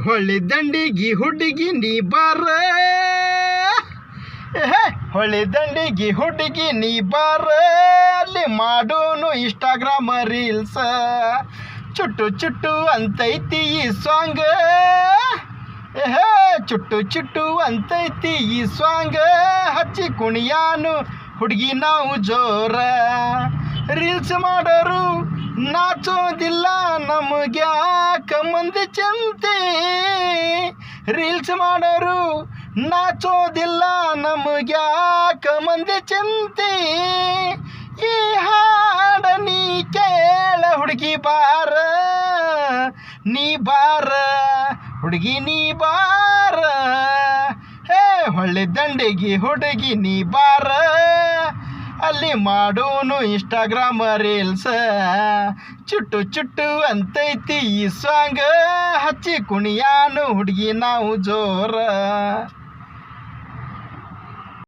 ಹೊಳ್ಳಿ ದಂಡಿಗಿ ಹುಡುಗಿ ನೀ ಬಾರ, ಹೊಳ್ಳಿ ದಂಡಿಗಿ ಹುಡುಗಿ ನೀ ಬಾರ, ಅಲ್ಲಿ ಮಾಡೋನು ಇನ್ಸ್ಟಾಗ್ರಾಮ್ ರೀಲ್ಸ್. ಚುಟ್ಟು ಚುಟ್ಟು ಅಂತೈತಿ ಈ ಸಾಂಗ್, ಚುಟ್ಟು ಚುಟ್ಟು ಅಂತೈತಿ ಈ ಸಾಂಗ್. ಹಚ್ಚಿ ಕುಣಿಯಾನು ಹುಡುಗಿ ನಾವು ಜೋರ, ರೀಲ್ಸ್ ಮಾಡೋರು ನಾಚೋದಿಲ್ಲ ನಮಗ್ಯಾಕ ಮಂದಿ ಚಿಂತೆ. ರೀಲ್ಸ್ ಮಾಡೋರು ನಾಚೋದಿಲ್ಲ ನಮಗ್ಯಾಕ ಮಂದಿ ಚಿಂತೆ. ಈ ಹಾಡ ನೀ ಕೇಳ ಹುಡುಗಿ ಬಾರ, ನೀ ಬಾರ ಹುಡುಗಿ ನೀ ಬಾರ. ಹೊಳ್ಳಿ ದಂಡಿಗಿ ಹುಡುಗಿ ನೀ ಬಾರ, ಅಲ್ಲಿ ಮಾಡೋನು ಇನ್ಸ್ಟಾಗ್ರಾಮ್ ರೀಲ್ಸ್. ಚುಟ್ಟು ಚುಟ್ಟು ಅಂತೈತಿ ಈ ಸಾಂಗ್, ಹಚ್ಚಿ ಕುಣಿಯಾನು ಹುಡುಗಿ ನಾವು ಜೋರ.